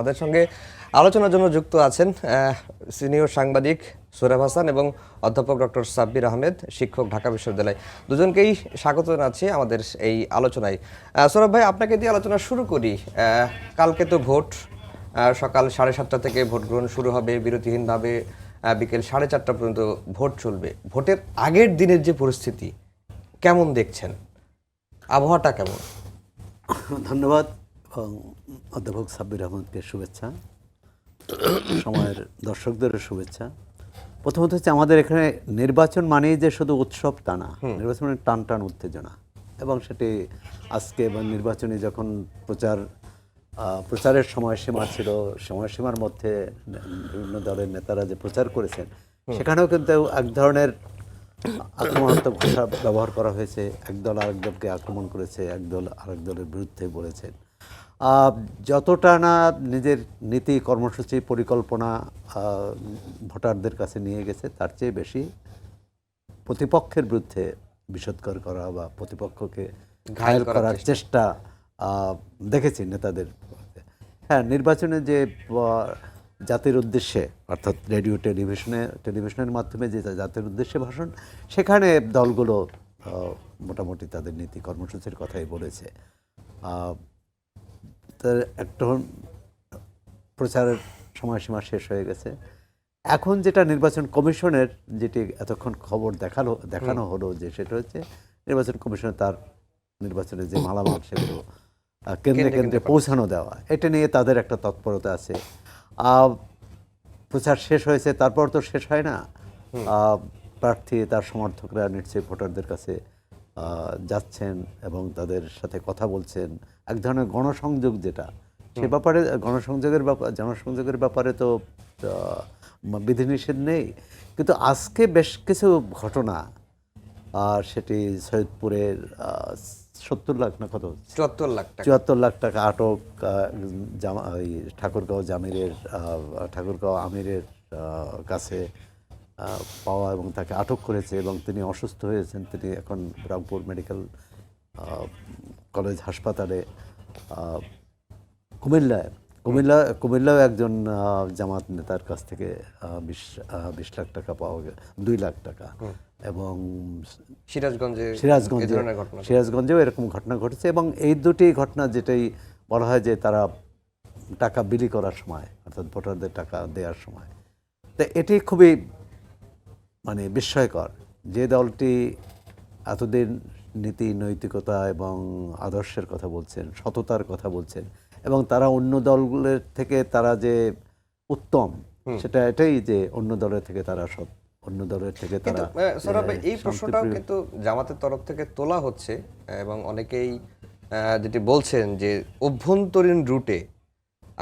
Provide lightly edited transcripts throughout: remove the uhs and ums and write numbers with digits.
আমাদের সঙ্গে আলোচনার জন্য যুক্ত আছেন সিনিয়র সাংবাদিক সোহরাব হাসান এবং অধ্যাপক ডক্টর সাব্বির আহমেদ, শিক্ষক, ঢাকা বিশ্ববিদ্যালয়। দুজনকেই স্বাগত জানাচ্ছি আমাদের এই আলোচনায়। সোহরাব ভাই, আপনাকে দিয়ে আলোচনা শুরু করি। কালকে তো ভোট, সকাল 7:30 থেকে ভোট গ্রহণ শুরু হবে, বিরতিহীনভাবে বিকেল 4:30 পর্যন্ত ভোট চলবে। ভোটের আগের দিনের যে পরিস্থিতি কেমন দেখছেন, আবহাওয়াটা কেমন? ধন্যবাদ এবং অধ্যাপক সাব্বির আহমেদকে শুভেচ্ছা, সময়ের দর্শকদেরও শুভেচ্ছা। প্রথমত হচ্ছে আমাদের এখানে নির্বাচন মানেই যে শুধু উৎসব তা না, নির্বাচনের টান টান উত্তেজনা, এবং সেটি আজকে এবং নির্বাচনী যখন প্রচারের সময়সীমা ছিল, সময়সীমার মধ্যে বিভিন্ন দলের নেতারা যে প্রচার করেছেন সেখানেও কিন্তু এক ধরনের আক্রমণাত্মক ভাষা ব্যবহার করা হয়েছে। একদল আরেক দলকে আক্রমণ করেছে, একদল আরেক দলের বিরুদ্ধে বলেছেন। যতটা না নিজের নীতি, কর্মসূচি, পরিকল্পনা ভোটারদের কাছে নিয়ে গেছে, তার চেয়ে বেশি প্রতিপক্ষের বিরুদ্ধে বিষোদ্গার করা বা প্রতিপক্ষকে ঘায়েল করার চেষ্টা দেখেছি নেতাদের। হ্যাঁ, নির্বাচনে যে জাতির উদ্দেশ্যে, অর্থাৎ রেডিও টেলিভিশনের মাধ্যমে যে জাতির উদ্দেশ্যে ভাষণ, সেখানে দলগুলো মোটামুটি তাদের নীতি কর্মসূচির কথাই বলেছে। তার একটা প্রচারের সময়সীমা শেষ হয়ে গেছে। এখন যেটা নির্বাচন কমিশনের, যেটি এতক্ষণ খবর দেখানো হলো, যে সেটা হচ্ছে নির্বাচন কমিশনের তার নির্বাচনের যে মালামাল সেগুলো কেন্দ্রে কেন্দ্রে পৌঁছানো দেওয়া, এটা নিয়ে তাদের একটা তৎপরতা আছে। প্রচার শেষ হয়েছে, তারপর তো শেষ হয় না। প্রার্থী, তার সমর্থকরা নিশ্চয়ই ভোটারদের কাছে যাচ্ছেন এবং তাদের সাথে কথা বলছেন। এক ধরনের গণসংযোগ, যেটা সে ব্যাপারে জনসংযোগের ব্যাপারে তো বিধিনিষেধ নেই, কিন্তু আজকে বেশ কিছু ঘটনা, আর সেটি সৈয়দপুরের 70 লাখ না কত, 74 লাখ টাকা আটক, ঠাকুরগাঁও আমিরের কাছে পাওয়া এবং তাকে আটক করেছে, এবং তিনি অসুস্থ হয়েছেন। তিনি এখন রংপুর মেডিকেল কলেজ হাসপাতালে। কুমিল্লাও একজন জামাত নেতার কাছ থেকে 20 লাখ টাকা পাওয়া গেছে, 2 লাখ টাকা। এবং সিরাজগঞ্জেও এরকম ঘটনা ঘটেছে। এবং এই দুটি ঘটনা, যেটাই বলা হয় যে তারা টাকা বিলি করার সময়, অর্থাৎ ভোটারদের টাকা দেওয়ার সময়, তো এটি খুবই বিস্ময়কর। যে দলটি এতদিন নীতি, নৈতিকতা এবং আদর্শের কথা বলছেন, সততার কথা বলছেন, এবং তারা অন্য দলের থেকে তারা যে উত্তম, সেটা এটাই যে অন্য দলের থেকে তারা এই প্রশ্নটাও কিন্তু জামাতের তরফ থেকে তোলা হচ্ছে, এবং অনেকেই যেটি বলছেন যে অভ্যন্তরীণ রুটে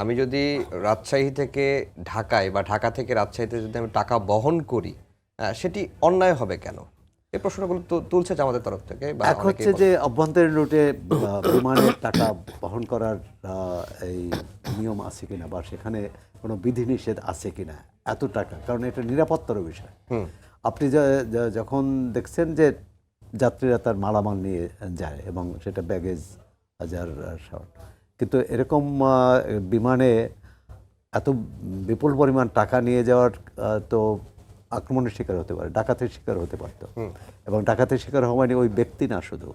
আমি যদি রাজশাহী থেকে ঢাকায় বা ঢাকা থেকে রাজশাহীতে যদি আমি টাকা বহন করি, সেটি অন্যায় হবে কেন? এই প্রশ্নগুলো তুলছে জামাতের তরফ থেকে। এক হচ্ছে যে অভ্যন্তরীণ রুটে বিমানের টাকা বহন করার এই নিয়ম আছে কিনা, বা সেখানে কোনো বিধিনিষেধ আছে কিনা এত টাকা, কারণ এটা নিরাপত্তার বিষয়। আপনি যখন দেখছেন যে যাত্রীরা তার মালামাল নিয়ে যায় এবং সেটা ব্যাগেজ হাজার শর্ট, কিন্তু এরকম বিমানে এত বিপুল পরিমাণ টাকা নিয়ে যাওয়ার তো আক্রমণের শিকার হতে পারে, ডাকাতের শিকার হতে পারত। এবং ডাকাতের শিকার হওয়া মানে ওই ব্যক্তি না, শুধু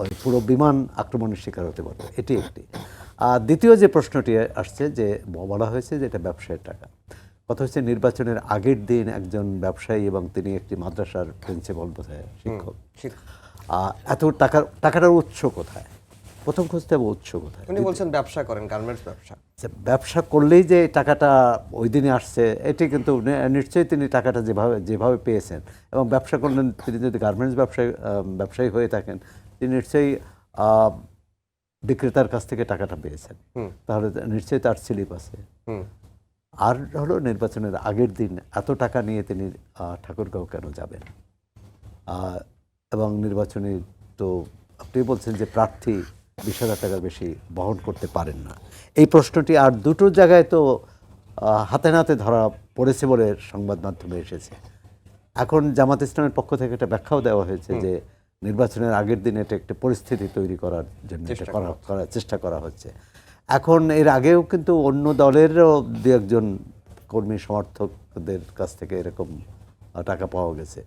ওই পুরো বিমান আক্রমণের শিকার হতে পারত। এটি একটি। আর দ্বিতীয় যে প্রশ্নটি আসছে, যে বলা হয়েছে যে এটা ব্যবসায়ের টাকা। কথা হচ্ছে নির্বাচনের আগের দিন একজন ব্যবসায়ী, এবং তিনি একটি মাদ্রাসার প্রিন্সিপাল, বোধহয় শিক্ষক, এত টাকাটার উৎস কোথায়? প্রথম খুঁজতে হবে উৎস কোথায়। উনি বলছেন ব্যবসা করেন, গার্মেন্টস ব্যবসা। ব্যবসা করলেই যে টাকাটা ওই দিনে আসছে, এটি কিন্তু নিশ্চয়ই তিনি টাকাটা যেভাবে পেয়েছেন, এবং ব্যবসা করলেন, তিনি যদি গার্মেন্টস ব্যবসায়ী হয়ে থাকেন, তিনি নিশ্চয়ই বিক্রেতার কাছ থেকে টাকাটা পেয়েছেন, তাহলে নিশ্চয়ই তার স্লিপ আছে। আর হলো, নির্বাচনের আগের দিন এত টাকা নিয়ে তিনি ঠাকুরগাঁও কেন যাবেন? এবং নির্বাচনী তো আপনি বলছেন যে প্রার্থী 20,000 টাকার বেশি বহন করতে পারেন না। এই প্রশ্নটি আর দুটো জায়গায় তো হাতে নাতে ধরা পড়েছে বলে সংবাদ মাধ্যমে এসেছে। এখন জামাত ইসলামের পক্ষ থেকে একটা ব্যাখ্যাও দেওয়া হয়েছে যে নির্বাচনের আগের দিন এটা একটা পরিস্থিতি তৈরি করার জন্য করার চেষ্টা করা হচ্ছে। এখন এর আগেও কিন্তু অন্য দলেরও দু একজন কর্মী সমর্থকদের কাছ থেকে এরকম টাকা পাওয়া গেছে।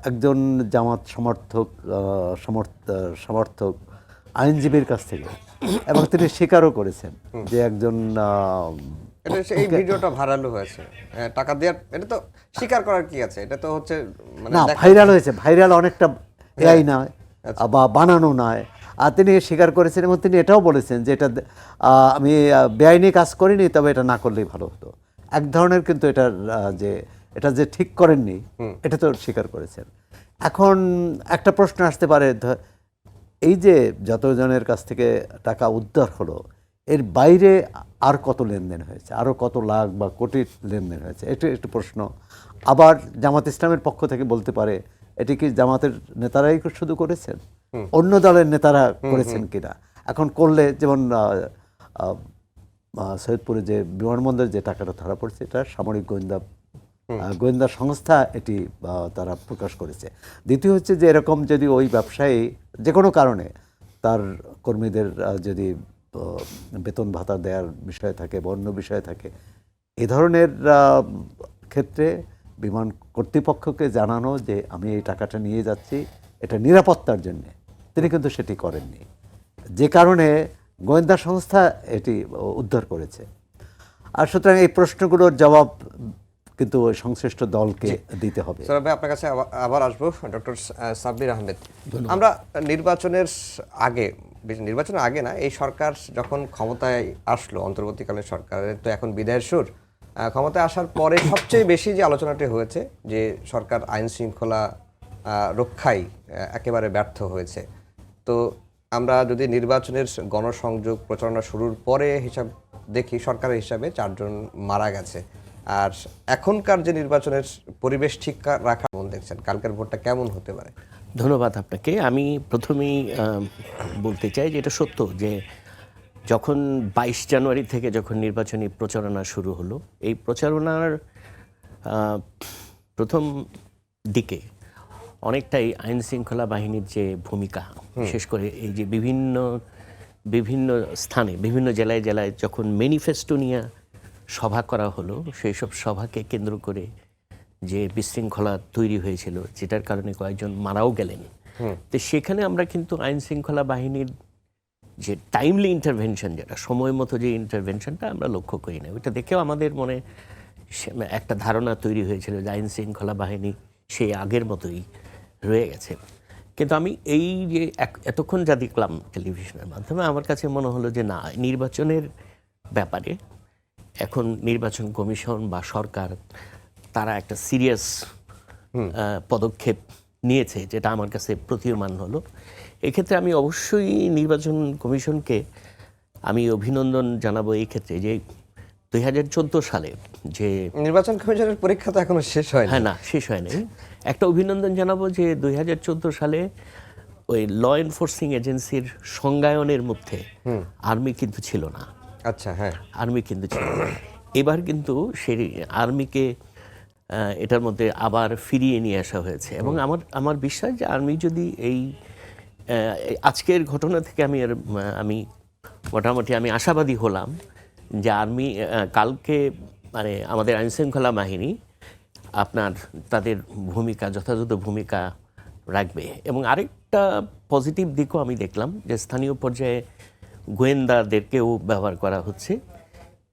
একজন জামাত সমর্থক আইনজীবীর কাছ থেকে, এবং তিনি স্বীকারও করেছেন যে একজন এই ভিডিওটা ভাইরাল হয়েছে, টাকা দেওয়ার, এটা তো স্বীকার করার কি আছে, এটা তো হচ্ছে মানে না, ভাইরাল হয়েছে, ভাইরাল অনেকটা এআই নয় বা বানানো নয়। আর তিনি স্বীকার করেছেন এবং তিনি এটাও বলেছেন যে এটা আমি বেআইনি কাজ করিনি, তবে এটা না করলেই ভালো হতো। এক ধরনের কিন্তু এটা যে ঠিক করেননি, এটা তো স্বীকার করেছেন। এখন একটা প্রশ্ন আসতে পারে, এই যে যতজনের কাছ থেকে টাকা উদ্ধার হলো, এর বাইরে আর কত লেনদেন হয়েছে, আরও কত লাখ বা কোটি লেনদেন হয়েছে, এটা একটু প্রশ্ন। আবার জামাত ইসলামের পক্ষ থেকে বলতে পারে এটি কি জামাতের নেতারাই শুধু করেছেন, অন্য দলের নেতারা করেছেন কিনা। এখন করলে, যেমন সৈয়দপুরে যে বিমানবন্দরে যে টাকাটা ধরা পড়ছে, এটা সামরিক গোয়েন্দা সংস্থা এটি তারা প্রকাশ করেছে। দ্বিতীয় হচ্ছে যে এরকম যদি ওই ব্যবসায়ী যে কোনো কারণে তার কর্মীদের যদি বেতন ভাতা দেওয়ার বিষয় থাকে বা অন্য বিষয় থাকে, এ ধরনের ক্ষেত্রে বিমান কর্তৃপক্ষকে জানানো যে আমি এই টাকাটা নিয়ে যাচ্ছি এটা নিরাপত্তার জন্যে, তিনি কিন্তু সেটি করেননি, যে কারণে গোয়েন্দা সংস্থা এটি উদ্ধার করেছে। আর সুতরাং এই প্রশ্নগুলোর জবাব কিন্তু ওই সংশ্লিষ্ট দলকে দিতে হবে। সৌরভ ভাই, আপনার কাছে আবার আসবো। ডক্টর সাব্বির আহমেদ, আমরা নির্বাচনের আগে না, এই সরকার যখন ক্ষমতায় আসলো, অন্তর্বর্তীকালীন সরকারের তো এখন বিদায়ের সুর, ক্ষমতায় আসার পরে সবচেয়ে বেশি যে আলোচনাটি হয়েছে যে সরকার আইন শৃঙ্খলা রক্ষায় একেবারে ব্যর্থ হয়েছে। তো আমরা যদি নির্বাচনের গণসংযোগ প্রচারণা শুরুর পরে হিসাব দেখি, সরকারের হিসাবে 4 জন মারা গেছে। আর এখনকার যে নির্বাচনের পরিবেশ ঠিক রাখা কেমন দেখছেন, কালকের ভোটটা কেমন হতে পারে? ধন্যবাদ আপনাকে। আমি প্রথমেই বলতে চাই যে এটা সত্য যে যখন 22 জানুয়ারি থেকে যখন নির্বাচনী প্রচারণা শুরু হলো, এই প্রচারণার প্রথম দিকে অনেকটাই আইন শৃঙ্খলা বাহিনীর যে ভূমিকা, বিশেষ করে এই যে বিভিন্ন স্থানে, বিভিন্ন জেলায় যখন ম্যানিফেস্টো নিয়ে সভা করা হলো, সেই সব সভাকে কেন্দ্র করে যে বিশৃঙ্খলা তৈরি হয়েছিল, যেটার কারণে কয়েকজন মারাও গেলেন। তো সেখানে আমরা কিন্তু আইন শৃঙ্খলা বাহিনীর যে টাইমলি ইন্টারভেনশন, যেটা সময় মতো যে ইন্টারভেনশনটা আমরা লক্ষ্য করি না, ওইটা দেখেও আমাদের মনে একটা ধারণা তৈরি হয়েছিল যে আইন শৃঙ্খলা বাহিনী সেই আগের মতোই রয়ে গেছে। কিন্তু আমি এই যে এতক্ষণ যা দেখলাম টেলিভিশনের মাধ্যমে, আমার কাছে মনে হলো যে না, নির্বাচনের ব্যাপারে এখন নির্বাচন কমিশন বা সরকার তারা একটা সিরিয়াস পদক্ষেপ নিয়েছে, যেটা আমার কাছে প্রতীয়মান হলো। এক্ষেত্রে আমি অবশ্যই নির্বাচন কমিশনকে আমি অভিনন্দন জানাবো এই ক্ষেত্রে যে 2014 সালে যে নির্বাচন কমিশনের পরীক্ষা তো এখনো শেষ হয়নি। হ্যাঁ, না, শেষ হয়নি। একটা অভিনন্দন জানাবো যে 2014 সালে ওই ল এনফোর্সিং এজেন্সির সংজ্ঞায়নের মধ্যে আর্মি কিন্তু ছিল না। আচ্ছা, হ্যাঁ, আর্মি কিন্তু ছিল না। এবার কিন্তু সেই আর্মিকে এটার মধ্যে আবার ফিরিয়ে নিয়ে আসা হয়েছে, এবং আমার বিশ্বাস যে আর্মি যদি এই আজকের ঘটনা থেকে আমি মোটামুটি আশাবাদী হলাম যে আর্মি কালকে মানে আমাদের আইনশৃঙ্খলা বাহিনী তাদের যথাযথ ভূমিকা রাখবে। এবং আরেকটা পজিটিভ দিকও আমি দেখলাম যে স্থানীয় পর্যায়ে গোয়েন্দাদেরকেও ব্যবহার করা হচ্ছে,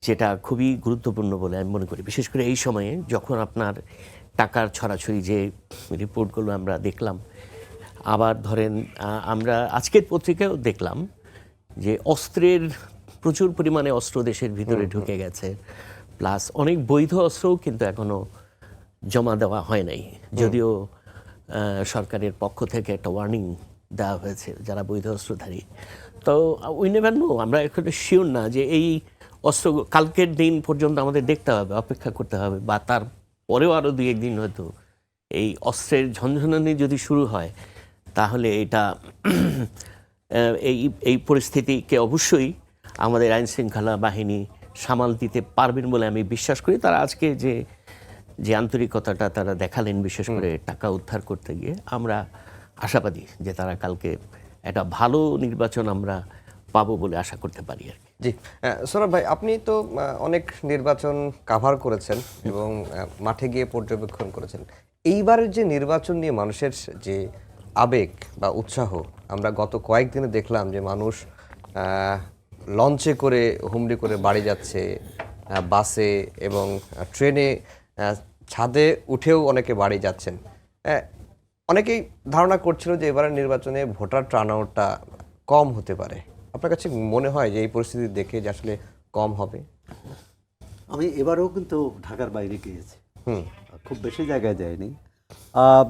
যেটা খুবই গুরুত্বপূর্ণ বলে আমি মনে করি। বিশেষ করে এই সময়ে যখন আপনার টাকার ছড়াছড়ি যে রিপোর্টগুলো আমরা দেখলাম, আবার ধরেন আমরা আজকের পত্রিকায়ও দেখলাম যে প্রচুর পরিমাণে অস্ত্র দেশের ভিতরে ঢুকে গেছে, প্লাস অনেক বৈধ অস্ত্রও কিন্তু এখনো জমা দেওয়া হয় নাই, যদিও সরকারের পক্ষ থেকে একটা ওয়ার্নিং দেওয়া হয়েছে যারা বৈধ অস্ত্রধারী। তো উই নেভার নো, আমরা এখন শিওর না যে এই অস্ত্র কালকের দিন পর্যন্ত আমাদের দেখতে হবে, অপেক্ষা করতে হবে, বা তার পরেও আরও 2-1 দিন হয়তো এই অস্ত্রের ঝনঝনানি যদি শুরু হয়, তাহলে এটা এই পরিস্থিতিকে অবশ্যই আমাদের আইন শৃঙ্খলা বাহিনী সামাল দিতে পারবেন বলে আমি বিশ্বাস করি। তারা আজকে যে আন্তরিকতাটা তারা দেখালেন, বিশেষ করে টাকা উদ্ধার করতে গিয়ে, আমরা আশাবাদী যে তারা কালকে একটা ভালো নির্বাচন আমরা পাবো বলে আশা করতে পারি আর কি। জি, সৌরভ ভাই, আপনি তো অনেক নির্বাচন কাভার করেছেন এবং মাঠে গিয়ে পর্যবেক্ষণ করেছেন। এইবারের যে নির্বাচন নিয়ে মানুষের যে আবেগ বা উৎসাহ, আমরা গত কয়েকদিনে দেখলাম যে মানুষ লঞ্চে করে হুমড়ি করে বাড়ি যাচ্ছে, বাসে এবং ট্রেনে, ছাদে উঠেও অনেকে বাড়ি যাচ্ছেন। অনেকেই ধারণা করছিল যে এবারের নির্বাচনে ভোটার টার্নআউটটা কম হতে পারে। আপনার কাছে মনে হয় যে এই পরিস্থিতি দেখে যে আসলে কম হবে? আমি এবারেও কিন্তু ঢাকার বাইরে গিয়েছি, খুব বেশি জায়গায় যাইনি।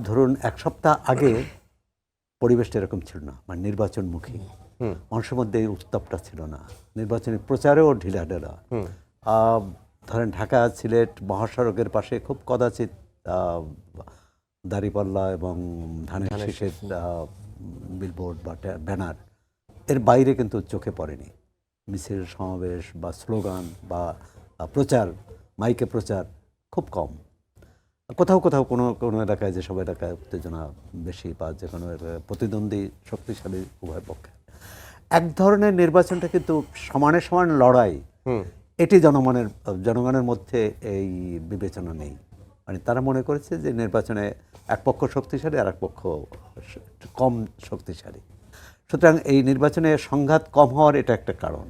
ধরুন এক সপ্তাহ আগে পরিবেশটা এরকম ছিল না, মানে নির্বাচনমুখী মানুষের মধ্যে এই উত্তাপটা ছিল না, নির্বাচনী প্রচারেও ঢিলাঢালা। ধরেন ঢাকা সিলেট মহাসড়কের পাশে খুব কদাচিৎ দাঁড়িপাল্লা এবং ধানের শীষের বিলবোর্ড বা ব্যানার, এর বাইরে কিন্তু চোখে পড়েনি মিছিল সমাবেশ বা স্লোগান বা প্রচার, মাইকে প্রচার খুব কম। কোথাও কোথাও কোনো কোনো এলাকায়, যেসব এলাকায় উত্তেজনা বেশি বা যে কোনো প্রতিদ্বন্দ্বী শক্তিশালী উভয় পক্ষে, এক ধরনের নির্বাচনটা কিন্তু সমানে সমান লড়াই, এটি জনগণের মধ্যে এই বিবেচনা নেই। মানে তারা মনে করেছে যে নির্বাচনে এক পক্ষ শক্তিশালী আর এক পক্ষ কম শক্তিশালী, সুতরাং এই নির্বাচনে সংঘাত কম হওয়ার এটা একটা কারণ,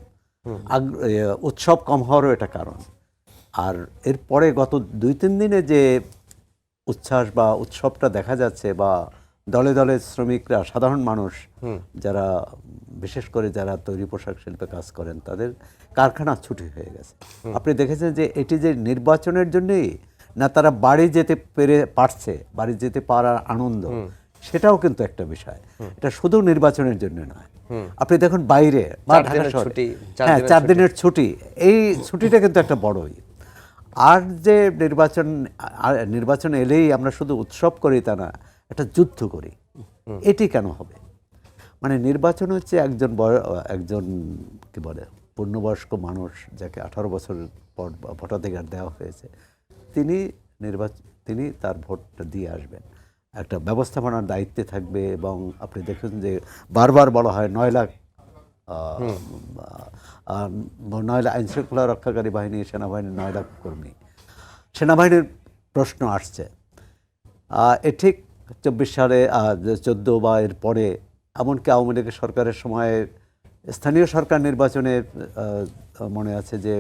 উৎসব কম হওয়ারও এটা কারণ। আর এরপরে গত 2-3 দিনে যে উচ্ছ্বাস বা উৎসবটা দেখা যাচ্ছে, বা দলে দলে শ্রমিকরা, সাধারণ মানুষ যারা, বিশেষ করে যারা তৈরি পোশাক শিল্পে কাজ করেন, তাদের কারখানা ছুটি হয়ে গেছে। আপনি দেখেছেন যে এটি যে নির্বাচনের জন্যই না, তারা বাড়ি যেতে পারছে, বাড়ি যেতে পারার আনন্দ, সেটাও কিন্তু একটা বিষয়। এটা শুধু নির্বাচনের জন্য নয়। আপনি দেখুন বাইরে বা ঢাকা শহরে 4 দিনের ছুটি, এই ছুটিটা কিন্তু একটা বড়ই। আর যে নির্বাচন এলেই আমরা শুধু উৎসব করি তা না, একটা যুদ্ধ করি, এটি কেন হবে? মানে নির্বাচন হচ্ছে একজন কি বলে পূর্ণবয়স্ক মানুষ, যাকে 18 বছর পর ভোটাধিকার দেওয়া হয়েছে, তিনি তার ভোটটা দিয়ে আসবেন, একটা ব্যবস্থাপনার দায়িত্বে থাকবে। এবং আপনি দেখুন যে বারবার বলা হয় 9 লাখ আইনশৃঙ্খলা রক্ষাকারী বাহিনী, সেনাবাহিনীর 9 লাখ কর্মী, সেনাবাহিনীর প্রশ্ন আসছে। এ ঠিক 24 সালে 14 বা এর পরে, এমনকি আওয়ামী লীগের সরকারের সময়ে স্থানীয় সরকার নির্বাচনে মনে আছে যে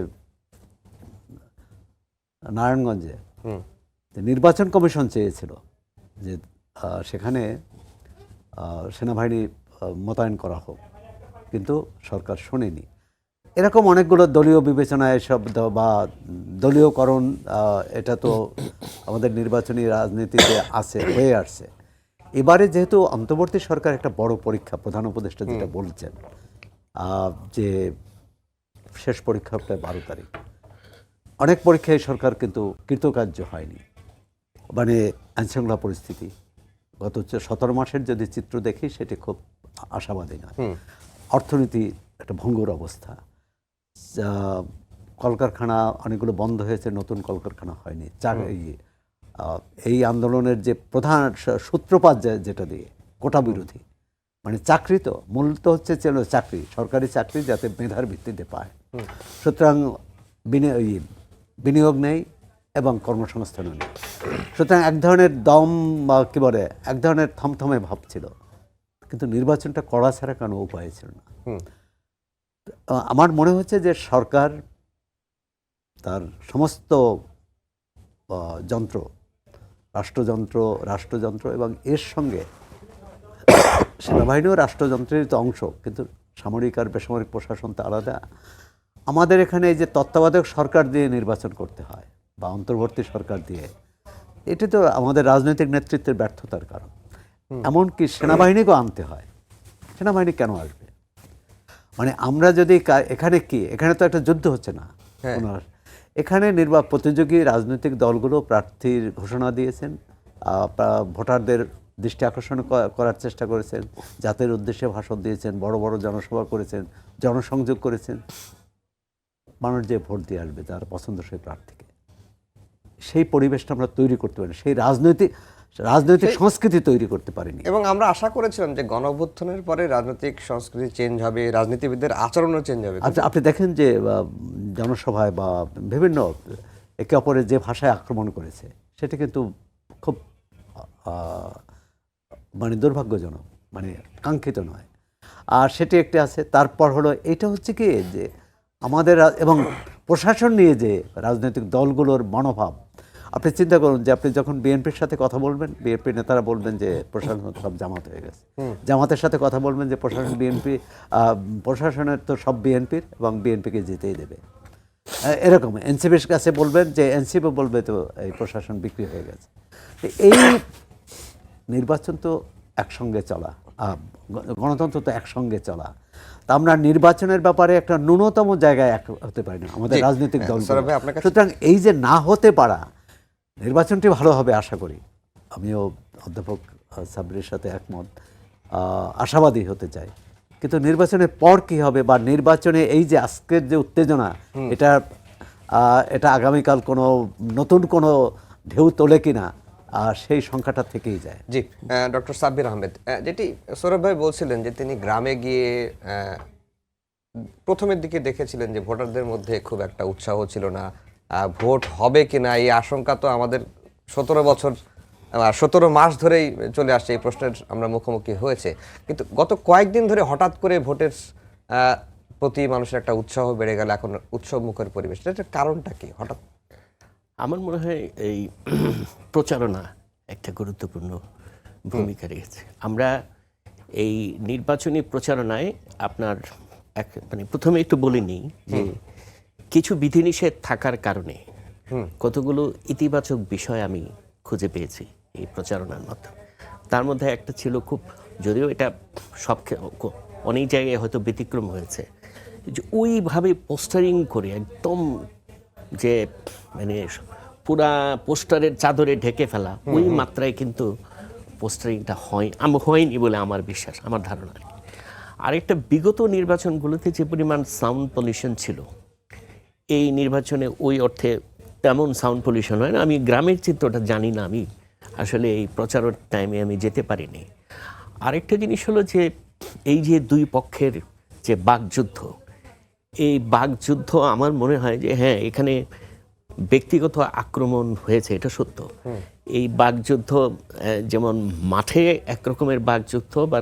নারায়ণগঞ্জে নির্বাচন কমিশন চেয়েছিল যে সেখানে সেনাবাহিনী মোতায়েন করা হোক, কিন্তু সরকার শোনেনি। এরকম অনেকগুলো দলীয় বিবেচনায় এসব বা দলীয়করণ, এটা তো আমাদের নির্বাচনী রাজনীতিতে হয়ে আসছে। এবারে যেহেতু অন্তর্বর্তী সরকার একটা বড় পরীক্ষা, প্রধান উপদেষ্টা যেটা বলছেন যে শেষ পরীক্ষা 12 তারিখ, অনেক পরীক্ষায় সরকার কিন্তু কৃতকার্য হয়নি। মানে আইনশৃঙ্খলা পরিস্থিতি গত 17 মাসের যদি চিত্র দেখি, সেটি খুব আশাবাদী নয়। অর্থনীতি একটা ভঙ্গুর অবস্থা, কলকারখানা অনেকগুলো বন্ধ হয়েছে, নতুন কলকারখানা হয়নি। এই আন্দোলনের যে প্রধান সূত্রপাত যেটা দিয়ে কোটা বিরোধী, মানে চাকরি, তো মূল তো হচ্ছে চাকরি, সরকারি চাকরি যাতে মেধার ভিত্তিতে পায়। সুতরাং বিনিয়োগ নেই এবং কর্মসংস্থানও নেই। সুতরাং এক ধরনের কি বলে, এক ধরনের থমথমে ভাব ছিল, কিন্তু নির্বাচনটা করা ছাড়া কোনো উপায় ছিল না। আমার মনে হচ্ছে যে সরকার তার সমস্ত যন্ত্র, রাষ্ট্রযন্ত্র এবং এর সঙ্গে সেনাবাহিনীও রাষ্ট্রযন্ত্রের তো অংশ, কিন্তু সামরিক আর বেসামরিক প্রশাসন তো আলাদা। আমাদের এখানে এই যে তত্ত্বাবধায়ক সরকার দিয়ে নির্বাচন করতে হয় বা অন্তর্বর্তী সরকার দিয়ে, এটি তো আমাদের রাজনৈতিক নেতৃত্বের ব্যর্থতার কারণ। এমনকি সেনাবাহিনীকেও আনতে হয়। সেনাবাহিনী কেন আসবে? মানে আমরা যদি এখানে তো একটা যুদ্ধ হচ্ছে না, এখানে প্রতিযোগী রাজনৈতিক দলগুলো প্রার্থীর ঘোষণা দিয়েছেন, ভোটারদের দৃষ্টি আকর্ষণ করার চেষ্টা করেছেন, জাতির উদ্দেশ্যে ভাষণ দিয়েছেন, বড় বড় জনসভা করেছেন, জনসংযোগ করেছেন। মানুষ যে ভোট দিয়ে আসবে তার পছন্দসই প্রার্থীকে, সেই পরিবেশটা আমরা তৈরি করতে পারি। সেই রাজনৈতিক সংস্কৃতি তৈরি করতে পারেনি। এবং আমরা আশা করেছিলাম যে গণঅভ্যুত্থানের পরে রাজনৈতিক সংস্কৃতি চেঞ্জ হবে, রাজনীতিবিদদের আচরণও চেঞ্জ হবে। আপনি দেখেন যে জনসভায় বা বিভিন্ন একে অপরের যে ভাষায় আক্রমণ করেছে সেটা কিন্তু খুব মানে দুর্ভাগ্যজনক, মানে কাঙ্ক্ষিত নয়। আর সেটি একটি আছে। তারপর হলো এটা হচ্ছে কি যে আমাদের এবং প্রশাসন নিয়ে যে রাজনৈতিক দলগুলোর মনোভাব, আপনি চিন্তা করুন যে আপনি যখন বিএনপির সাথে কথা বলবেন, বিএনপি নেতারা বলবেন যে প্রশাসন সব জামাত হয়ে গেছে, জামাতের সাথে কথা বলবেন যে প্রশাসন বিএনপি, প্রশাসনের তো সব বিএনপির এবং বিএনপিকে জিতেই দেবে, এরকম। এনসিপির কাছে বলবেন যে এনসিপি বলবে তো এই প্রশাসন বিক্রি হয়ে গেছে। এই নির্বাচন তো একসঙ্গে চলা, গণতন্ত্র তো একসঙ্গে চলা। তা আমরা নির্বাচনের ব্যাপারে একটা ন্যূনতম জায়গায় এক হতে পারি না আমাদের রাজনৈতিক দল। সুতরাং এই যে না হতে পারা, নির্বাচনটি ভালো হবে আশা করি। আমিও অধ্যাপক সাব্বিরের সাথে একমত, আশাবাদী হতে চাই। কিন্তু নির্বাচনের পর কি হবে, বা নির্বাচনে এই যে আজকের যে উত্তেজনা, এটা আগামীকাল কোনো নতুন কোনো ঢেউ তোলে কিনা, সেই সংখ্যাটা থেকেই যায়। জি, ডক্টর সাব্বির আহমেদ, যেটি সৌরভ ভাই বলছিলেন যে তিনি গ্রামে গিয়ে প্রথমের দিকে দেখেছিলেন যে ভোটারদের মধ্যে খুব একটা উৎসাহ ছিল না, ভোট হবে কিনা এই আশঙ্কা তো আমাদের 17 মাস ধরেই চলে আসছে, এই প্রশ্নের আমরা মুখোমুখি হয়েছে। কিন্তু গত কয়েকদিন ধরে হঠাৎ করে ভোটের প্রতি মানুষের একটা উৎসাহ বেড়ে গেল, এখন উৎসব মুখের পরিবেশ, এটার কারণটা কি হঠাৎ? আমার মনে হয় এই প্রচারণা একটা গুরুত্বপূর্ণ ভূমিকা রেখেছে। আমরা এই নির্বাচনী প্রচারণায় আপনার মানে প্রথমে একটু বলে নিই যে কিছু বিধিনিষেধ থাকার কারণে কতগুলো ইতিবাচক বিষয় আমি খুঁজে পেয়েছি এই প্রচারণার মাধ্যমে। তার মধ্যে একটা ছিল খুব, যদিও এটা সব অনেক জায়গায় হয়তো ব্যতিক্রম হয়েছে, যে ওইভাবে পোস্টারিং করে একদম যে মানে পুরা পোস্টারের চাদরে ঢেকে ফেলা, ওই মাত্রায় কিন্তু পোস্টারিংটা হয়নি বলে আমার বিশ্বাস, আমার ধারণা। আরেকটা, বিগত নির্বাচনগুলোতে যে পরিমাণ সাউন্ড পলিউশন ছিল, এই নির্বাচনে ওই অর্থে তেমন সাউন্ড পলিউশন হয় না। আমি গ্রামের চিত্রটা জানি না, আমি আসলে এই প্রচারের টাইমে আমি যেতে পারিনি। আরেকটা জিনিস হলো যে এই যে দুই পক্ষের যে বাকযুদ্ধ, এই বাকযুদ্ধ আমার মনে হয় যে হ্যাঁ, এখানে ব্যক্তিগত আক্রমণ হয়েছে, এটা সত্য। এই বাকযুদ্ধ যেমন মাঠে একরকমের বাকযুদ্ধ, বা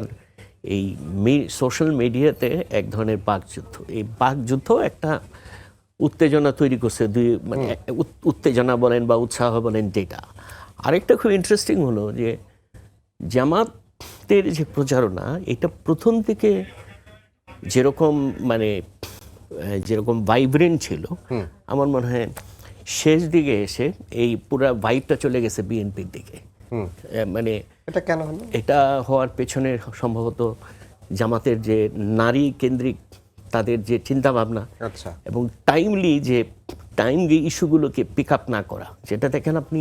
এই সোশ্যাল মিডিয়াতে এক ধরনের বাকযুদ্ধ, এই বাকযুদ্ধ একটা উত্তেজনা তৈরি করছে, মানে উত্তেজনা বলেন বা উৎসাহ বলেন যেটা। আরেকটা খুব ইন্টারেস্টিং হলো যে জামাতের যে প্রচারণা, এটা প্রথম থেকে যেরকম মানে যেরকম ভাইব্রেন্ট ছিল, আমার মনে হয় শেষ দিকে এসে এই পুরা ভাইবটা চলে গেছে বিএনপির দিকে। মানে এটা কেন হলো? এটা হওয়ার পেছনে সম্ভবত জামাতের যে নারী কেন্দ্রিক তাদের যে চিন্তা ভাবনা, আচ্ছা, এবং টাইমলি ইস্যুগুলোকে পিক আপ না করা, যেটা দেখেন আপনি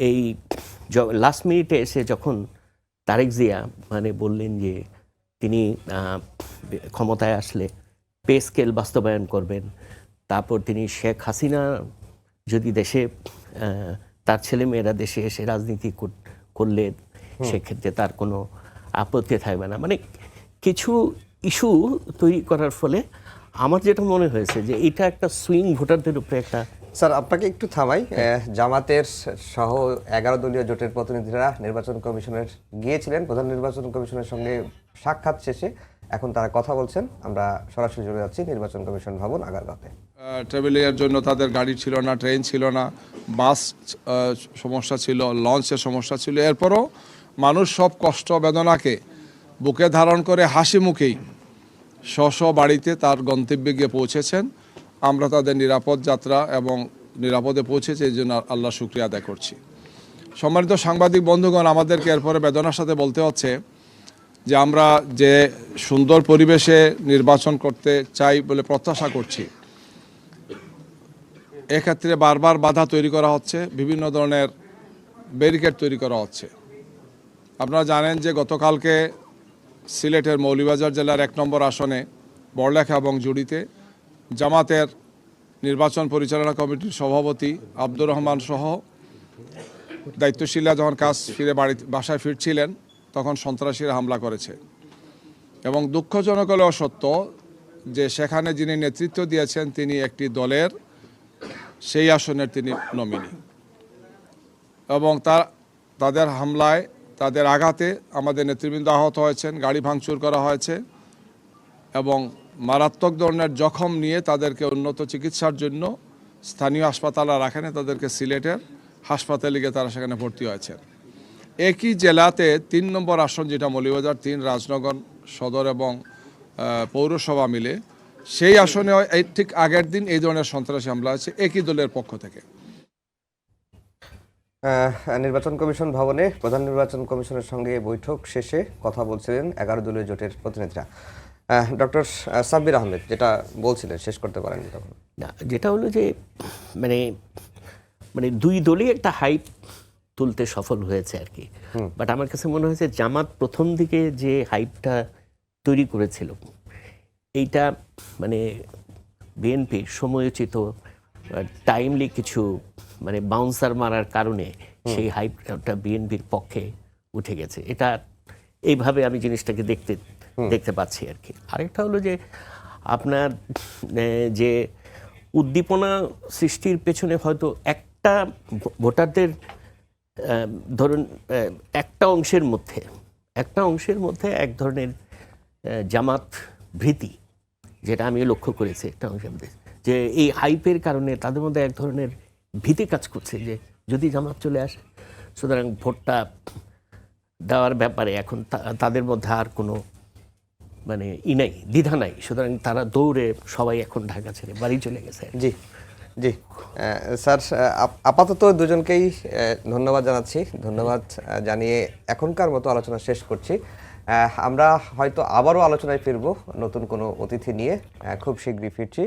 এই লাস্ট মিনিটে এসে যখন তারেক জিয়া মানে বললেন যে তিনি ক্ষমতায় আসলে পে স্কেল বাস্তবায়ন করবেন, তারপর তিনি শেখ হাসিনা যদি দেশে তার ছেলেমেয়েরা দেশে এসে রাজনীতি করলে সেক্ষেত্রে তার কোনো আপত্তি থাকবে না, মানে কিছু ইস্যু তৈরি করার ফলে আমার যেটা মনে হয়েছে যে এটা একটা সুইং ভোটারদের উপরে একটা। স্যার, আপনাকে একটু থামাই। জামাতের সহ 11 দলীয় জোটের প্রতিনিধিরা নির্বাচন কমিশনের গিয়েছিলেন, প্রধান নির্বাচন কমিশনের সঙ্গে সাক্ষাৎ শেষে এখন তারা কথা বলছেন। আমরা সরাসরি চলে যাচ্ছি নির্বাচন কমিশন ভবন আগারগাঁওতে। ট্রাভেলিংয়ের জন্য তাদের গাড়ি ছিল না, ট্রেন ছিল না, বাস সমস্যা ছিল, লঞ্চের সমস্যা ছিল। এরপরও মানুষ সব কষ্ট বেদনাকে বুকে ধারণ করে হাসি মুখেই স্ব বাড়িতে তার গন্তব্যে গিয়ে পৌঁছেছেন। আমরা তাদের নিরাপদ যাত্রা এবং নিরাপদে পৌঁছেছে, এই জন্য আল্লাহ শুকরিয়া আদায় করছি। সম্মানিত সাংবাদিক বন্ধুগণ, আমাদেরকে এরপরে বেদনার সাথে বলতে হচ্ছে যে আমরা যে সুন্দর পরিবেশে নির্বাচন করতে চাই বলে প্রত্যাশা করছি, এক্ষেত্রে বারবার বাধা তৈরি করা হচ্ছে, বিভিন্ন ধরনের ব্যারিকেড তৈরি করা হচ্ছে। আপনারা জানেন যে গতকালকে সিলেটের মৌলভীবাজার জেলার 1 নম্বর আসনে বড়লেখা এবং জুড়িতে জামাতের নির্বাচন পরিচালনা কমিটির সভাপতি আব্দুর রহমান সহ দায়িত্বশীলরা যখন কাজ ফিরে বাসায় ফিরছিলেন তখন সন্ত্রাসীরা হামলা করেছে। এবং দুঃখজনক হলেও সত্য যে সেখানে যিনি নেতৃত্ব দিয়েছেন তিনি একটি দলের সেই আসনের তিনি নমিনি, এবং তাদের হামলায় তাদের আঘাতে আমাদের নেতৃবৃন্দ আহত হয়েছেন, গাড়ি ভাঙচুর করা হয়েছে এবং মারাত্মক ধরনের জখম নিয়ে তাদেরকে উন্নত চিকিৎসার জন্য স্থানীয় হাসপাতালে রাখেন, তাদেরকে সিলেটের হাসপাতালে গিয়ে তারা সেখানে ভর্তি হয়েছেন। একই জেলাতে ৩ নম্বর আসন যেটা মৌলভীবাজার ৩ রাজনগর সদর এবং পৌরসভা মিলে, সেই আসনে এই ঠিক আগের দিন এই ধরনের সন্ত্রাসী হামলা হয়েছে একই দলের পক্ষ থেকে। নির্বাচন কমিশন ভবনে প্রধান নির্বাচন কমিশনের সঙ্গে বৈঠক শেষে কথা বলছিলেন 11 দলীয় জোটের প্রতিনিধিরা। ডক্টর সাব্বির আহমেদ যেটা বলছিলেন শেষ করতে পারেননি তখন। না, যেটা হলো যে মানে মানে দুই দলই একটা হাইপ তুলতে সফল হয়েছে আর কি। বাট আমার কাছে মনে হয়েছে জামাত প্রথম দিকে যে হাইপটা তৈরি করেছিল এইটা মানে বিএনপির সময়োচিত টাইমলি কিছু মানে বাউন্সার মারার কারণে সেই হাইপটা বিএনপির পক্ষে উঠে গেছে। এটা এইভাবে আমি জিনিসটাকে দেখতে পাচ্ছি আর কি। আরেকটা হলো যে আপনার যে উদ্দীপনা সৃষ্টির পেছনে হয়তো একটা ভোটারদের ধরুন একটা অংশের মধ্যে এক ধরনের জামাত ভীতি, যেটা আমি লক্ষ্য করেছি একটা অংশের মধ্যে, যে এই হাইপের কারণে তাদের মধ্যে এক ধরনের ভীতি কাজ করছে যে যদি জামাত চলে আসে সুতরাং ভোটটা দেওয়ার ব্যাপারে এখন তাদের মধ্যে আর কোনো মানে নাই, দ্বিধা নাই, সুতরাং তারা দৌড়ে সবাই এখন ঢাকা ছেড়ে বাড়ি চলে গেছে। জি জি স্যার, আপাতত দুজনকেই ধন্যবাদ জানাচ্ছি। ধন্যবাদ জানিয়ে এখনকার মতো আলোচনা শেষ করছি। আমরা হয়তো আবারও আলোচনায় ফিরবো নতুন কোনো অতিথি নিয়ে, খুব শীঘ্রই ফিরছি।